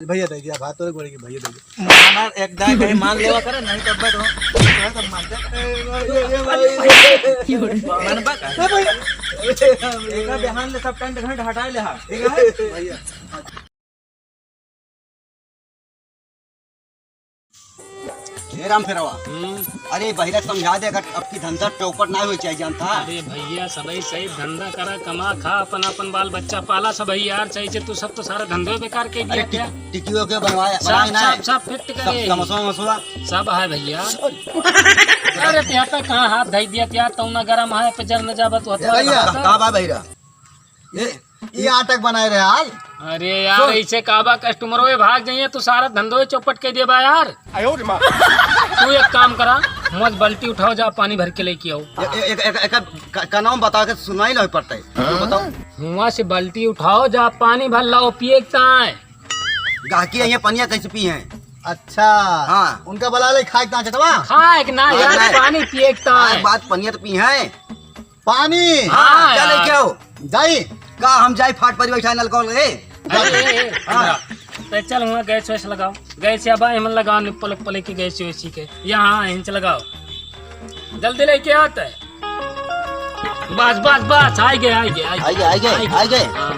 भैया दे दिया भात तो गोड़ी की भैया दे दिया माना एक दाई भाई मान लेवा करे नहीं तो बैठो तो मान दे मन बा एक बिहान ले सब टेंट घंट हटाई ले हा ठीक है भैया। हे राम फेरवा अरे बहिरा समझा दे अगर अब की धंधा चौपट ना हो चाहिए जानता। अरे भैया सबही सही धंधा करा कमा खा अपन अपन बाल बच्चा पाला सबही यार सही से तू सब तो सारा धंधे बेकार के अरे दिया क्या टिकियो के बनवाया सब बनाए ना सब सब फिट करे समोसा मसोला सब है भैया। अरे त्यार तक कहाँ हाथ धई दिया त्यार तो ना गरम है पे जर न जाबत तो भैया, का बा बहिरा ये आटक बनाए रहे हाल। अरे यार ऐसे काबा कस्टमर हुए भाग जाइए तू सारा धंधो चौपट के दिया यार। तू एक काम करा मत बाल्टी उठाओ जा पानी भर के लेके आओ। एक का नाम बता के सुनाई नहीं पड़ता है बताओ। हुआ से बाल्टी उठाओ जा पानी भर लाओ पिए है गाहकी यहाँ पनिया कैसे पी हैं। अच्छा हाँ। उनका बला ले खाए ता चटवा खाए कि ना यार नहीं। पानी पिए है बात पनिया तो पी है पानी। हाँ चले यार। क्या हो जाई का हम जाए फाट पर बैठा नल कॉल रे तो चल हुआ गैस वैस लगाओ गैस या बाई हम लगाओ निप्पल उप्पल की गैस वैसी के यहाँ हिंच लगाओ जल्दी लेके आता है। बस बस बस आ गए आ गए हाँ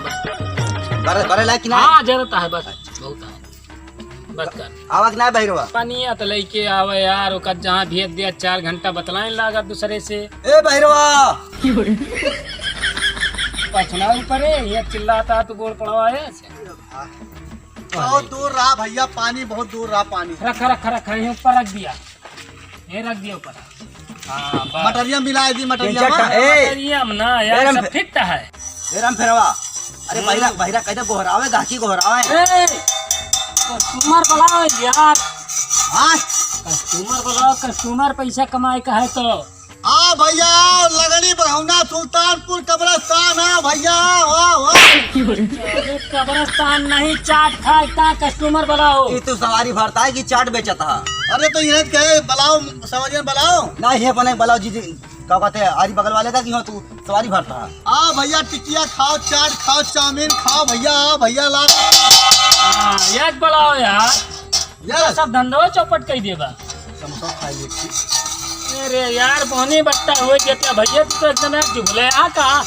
बस करे लायक ना हाँ जरूरत है बस बहुत है बस कर आवाज ना बहिरवा पानी तो लेके आवे यार ओकर जहाँ भेज दिया 4 घंटा बतलाए लागत दूसरे से ए बहिरवा पछना ऊपर है ये चिल्लाता तो गोल पड़वा है बहुत दूर रहा भैया पानी बहुत दूर रहा पानी। रखा रखा रखा ये ऊपर रख दिया ये रख दिया ऊपर। हाँ बस मटरिया मिला दी मटरिया मटरियम ना यार सब फिट है। ए राम फेरवा अरे बहिरा बहिरा कैसे गोहरावे गाकी गोहरावे कस्टमर बुलाओ यार हाँ कस्टमर बुलाओ कस्टमर पैसा कमाए का है तो आ भैया लगनी बढ़ौना सुल्तानपुर कब्रस्तान है भैया वाह वाह। अरे कब्रस्तान नहीं चाट खाता कस्टमर बुलाओ। ये तो सवारी भरता है कि चाट बेचता है। अरे तो यह कहे बुलाओ समझिए बुलाओ ना ये बने बलाओ जी क्या कहते हैं आरी बगल वाले का कि हो तू सवारी भरता है। आ भैया टिकिया खाओ चाट खाओ चाउमीन खाओ भैया आ भैया ला हाँ याद बुलाओ यार यार सब धंधो चौपट कर देगा। समोसा खाइए। अरे यार बोनी बट्टा हुए क्या भैया तो एकदम जुगले आ कहा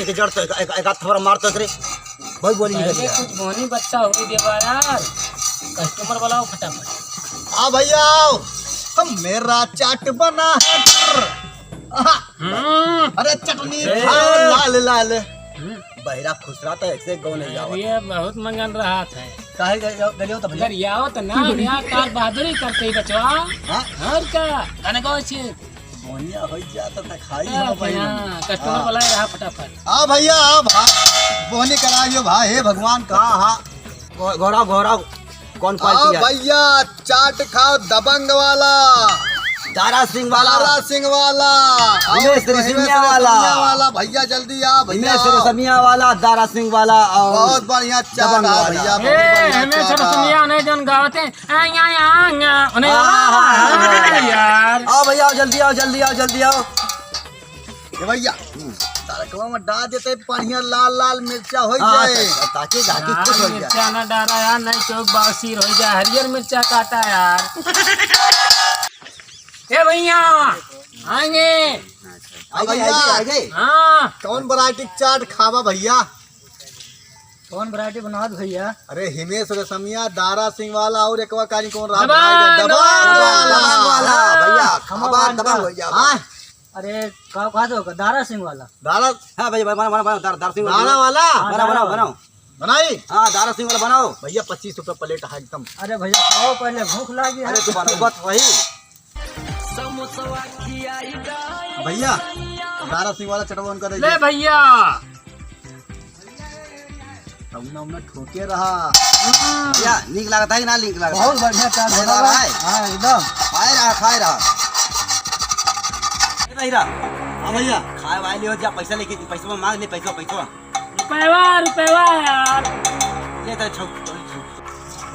एक जड़ तो एक हाथ थोड़ा मारता करे भाई बोली पहले कुछ बोनी बच्चा हो देवा यार कस्टमर बुलाओ फटाफट। आ भैया आओ हम मेरा चाट बना है। अरे चटनी खाओ लाल लाल। बहिरा खुश रहा था ऐसे गौ नहीं जाओ ये बहुत मंगन रहा था काहे गलियो तो भैया अगर याओ तो ना यार कार बहादुरी करते ही बचवा हां और क्या कनगो छे मोनिया हो जा तो खाई हो भैया। कस्टमर बुलाए रहा फटाफट। आ भैया आ भा बोनी कराइयो भाई हे भगवान कहाँ हाँ घोड़ा घोड़ा कौन आ क्वालिटी है। भैया चाट खाओ दबंग वाला दारा सिंह वाला तारा सिंह वाला हिमेश रेशमिया वाला भैया जल्दी आ भैया हिमेश रेशमिया वाला दारा सिंह वाला और बहुत बढ़िया चाट दबंग आ वाला। भैया बहुत ए बढ़िया हमें चाट सब आ। सुनिया नहीं जन गावते उन्हें यार आओ भैया आओ जल्दी आओ जल्दी आओ जल्दी आओ। ए भैया तड़कवा में डाल देते बढ़िया लाल लाल मिर्चा हो जाए ताकि गाकी खुश हो जाए। मिर्चा ना डाला यार नहीं चौक बासीर हो जाए हरियर मिर्चा काटा यार। ए भैया आएंगे आ भैया आ गए हाँ कौन वैरायटी चाट खावा भैया। कौन वैरायटी बना भैया अरे हिमेश रेशमिया दारा सिंह वाला और एक कानी कौन रहा दबंग, दबंग वाला भैया खमा खबर वाला। दबंग हो जाओ। हाँ अरे कहा तो दारा सिंह वाला दारा हाँ भैया बना बना बना दारा सिंह दारा वाला बनाओ बनाओ बनाओ बनाई हाँ दारा सिंह वाला बनाओ। भैया 25 रुपए प्लेट है एकदम। अरे भैया खाओ पहले भूख लगी अरे तू बनाओ बात वही भैया दारा सिंह वाला चटवा उनका ले देखिए भैया हमने ठोके रहा भैया नीक लगता है कि ना नीक लगता है। बहुत बढ़िया चाट बना बना रहा है। हाँ एकदम खाए रहा ए भैया हाँ भैया खाए वाले हो जा पैसा लेके पैसा मांग ले पैसा रुपया यार ले तो छौ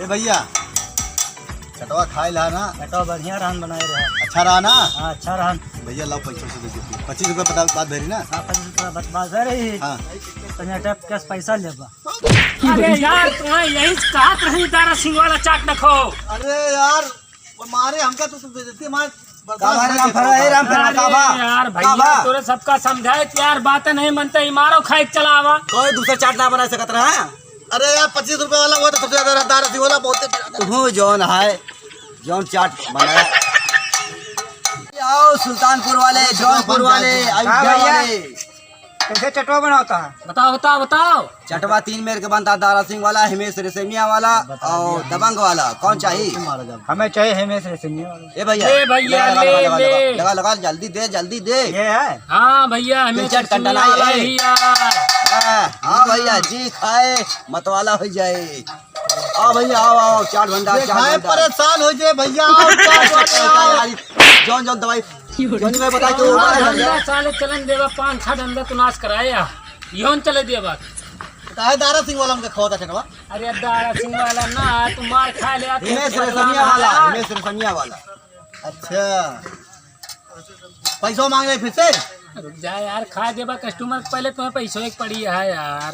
ए भैया चटवा खाए ला ना बेटा बढ़िया रहन बनाए रहा अच्छा रहा ना। हाँ अच्छा रहन भैया लाओ पैसा से दे दीजिए 25 रुपए बात धरी ना। हाँ 25 रुपया बता रही हाँ कैश पैसा लेबा। अरे यार तुम्हें यही कहा रही दारा सिंह वाला चाट रखो। अरे यार वो मारे हमका तो तुम बेइज्जती मार राम फेरवा ए राम फेरवा काबा यार भैया तोरे सबका समझाए यार बातें नहीं मनते ही मारो खाए चलावा। कोई दूसरा चाट ना बना सकत रहा। अरे यार 25 रुपए वाला वो तो सबसे ज्यादा दारा सिंह वाला बहुत तू जौन है जौन चाट बनाया आओ सुल्तानपुर वाले जौनपुर वाले अयोध्या वाले कैसे चटवा बनाता है? बताओ बताओ बताओ। चटवा 3 मेर के बनता दारा सिंह वाला हिमेश रेशमिया वाला और दबंग वाला कौन चाहिए? हमें चाहिए हिमेश रेशमिया वाला। ए भैया ले भैया, ले। लगा लगा जल्दी दे जल्दी दे। ये है? हाँ भैया हमें चाट कंटन हाँ भैया जी खाए मतवाला हो जाए। आओ भैया आओ आओ चाट भंडार खाए परेशान हो जाए भैया आओ, चाट वाले आओ। जौन जौन दवाई जौन मैं बता क्यों धंधा साले चलन देवा 5-6 धंधा तू नाश कराया योन चले देवा। काहे दारा सिंह वाला हमका खवाता चटवा। अरे दारा सिंह वाला ना तू मार खा ले। हिमेश रेशमिया वाला हिमेश रेशमिया वाला। अच्छा पैसा मांग रहे फिर से? रुक जा यार खा देवा कस्टमर पहले तुम्हें पैसों एक पड़ी है यार।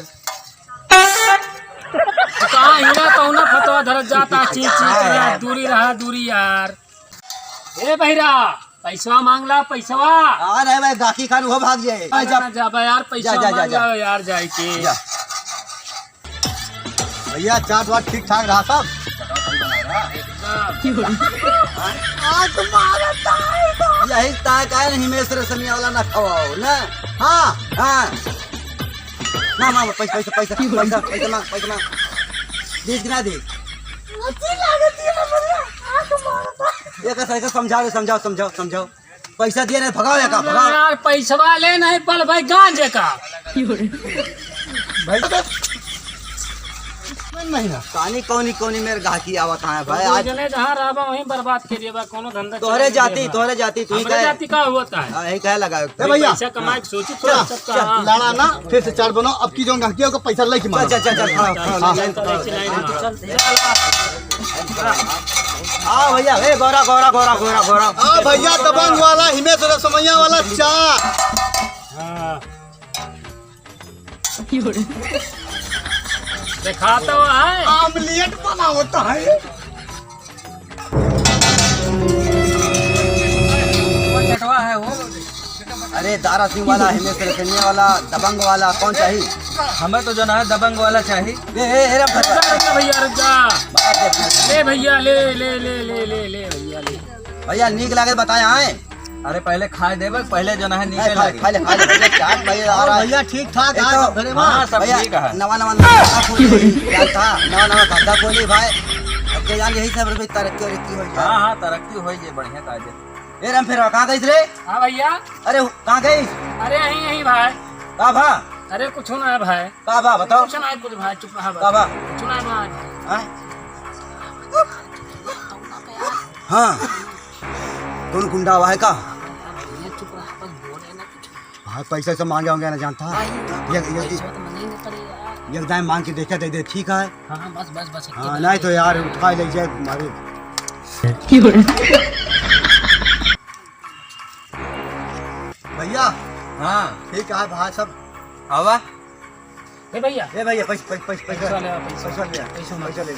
तो कहाँ हिना तो ना फतवा धरत जाता चीज चीज यार दूरी रहा दूरी यार। ए भैरा पैसवा मांगला पैसवा। आ रहे भाई गाकी खान वो भाग जाए। जा यार पैसा जा, मांग जाओ यार जाए के। भैया चाट वाट ठीक ठाक रहा सब? यही ताय का हिमेश रेशमिया वाला ना खवाओ ना। हाँ हाँ ना मांग पैसा पैसा पैसा पैसा पैसा मांग पैसा मांग बीस गिना दे। एक ऐसा समझाओ समझाओ समझाओ समझाओ पैसा दिया नहीं भगाओ या का भगाओ यार पैसवा ले नहीं पल भाई गांजे का महीना कहानी कौनी कौनी मेरे गाकी आवत है भाई आज जने जहाँ रहा वहीं बर्बाद करिए बा कोनो धंधा तोहरे जाती तू ही हमरे जाति का होता है। यही कहे लगा भैया पैसा कमाए के सोची थोड़ा सबका। लड़ा ना फिर से चाट बनाओ। अब की जो गाहकी का पैसा लेके मारो। चल चल चल हाँ भैया ए गोरा गोरा गोरा गोरा गोरा हाँ भैया दबंग वाला हिमेश रेशमिया वाला चाट। दिखाता हुआ है आमलेट बना होता है। चटवा है वो। अरे दारा सिंह वाला हिमेश रेशमिया वाला दबंग वाला कौन चाहिए? हमें तो जो ना है दबंग वाला चाहिए। ए राम फेरवा भैया रुक जा। ले भैया ले ले ले ले ले ले भैया ले। भैया नीक लागे बताया है। अरे पहले खाए देबे पहले जो ना है नीचे खा लगे। ले भैया चाट भैया आ और रहा है भैया ठीक ठाक एक है तो- सब घरे में? हाँ सब भैया ठीक है। नवा नवा धंधा खोली क्या था नवा नवा धंधा खोली भाई अब के जान यही सब रुपए तरक्की हो जाए। हाँ हाँ तरक्की हो जाए बढ़िया काजे। ए राम फेरवा कहाँ गई रे? हाँ भैया। अरे कहाँ गई? अरे यहीं यहीं भाई। का भा अरे कुछ ना है भाई। का भा बताओ कुछ ना है कुछ भाई चुप रहा का भा कुछ ना है भाई। हाँ? हाँ कौन गुंडा हुआ है का? चुप रहा बस बोले ना कुछ। हाँ पैसे से मांगे होंगे ना जानता है एक दाम मांग के देखा दे दे ठीक है। हाँ बस बस बस हाँ नहीं तो यार उठा ले जाए तुम्हारे भैया हाँ ठीक है भाई सब। आवा ए भैया ए भैया पैसा पैसा पैसा ले पैसा पैसा ले पैसा ले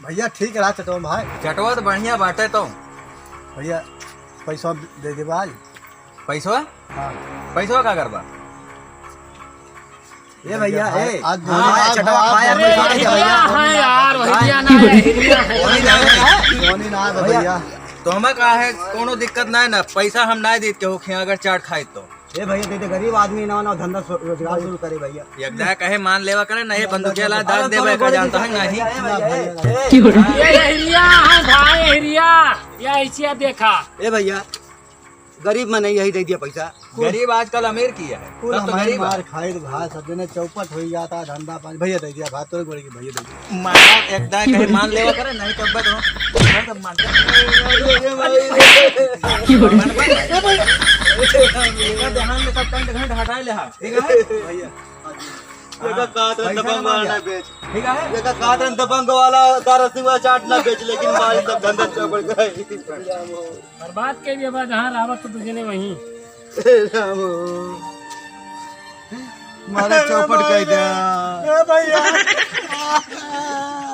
भैया ठीक रहा चटवा भाई। चटवा तो बढ़िया बाटे तो। भैया पैसा दे दे भाई। पैसवा हाँ पैसवा का करबा? ए भैया ए आज हाँ, चटवा खाया अरे हिरिया है यार हिरिया ना है हिरिया है। सोनी ना है भैया। तो हमें कहा है कोनो दिक्कत नहीं ना पैसा हम नहीं देते के हो अगर चाट खाए तो। ए भैया दे दे गरीब आदमी नवा नवा धंधा रोजगार शुरू करे भैया। यकदा कहे मान लेवा करे ना ये बंदूकिया ला दाग देवे का जानता है नहीं। ये हिरिया है भाई हिरिया या ऐसिया देखा। ए भैया गरीब में नहीं यही दे दिया पैसा। गरीब आजकल अमीर किया है पूरा तब तो हमारी गरीब है। मार खाए तो भाई सब जने चौपट हो जाता धंधा पानी। भैया दे दिया भाई तोरे गोरे की भैया दे दिया। मारा एकदा कहे मान लेवा करे नहीं तब बत हो तब मान ध्यान में सब टंट घंट हटा ले हा ठीक है भैया दबंग वाला ना बेच। ठीक है। एक काटन दबंग वाला दारा सिंह वाला चाट ना बेच लेकिन हमारी सब धंधा चौपड़ गए। बर्बाद के लिए बा जहाँ रावत तो तुझे ने वहीं। मारे चौपट कह दे। ए भैया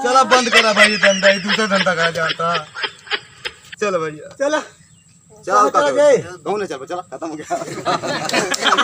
चला बंद करा भाई ये धंधा, ये दूसरा धंधा करा जाता। चलो भैया चला चलो चला गए। कहूँ ना चलो, चला खत्म हो गया।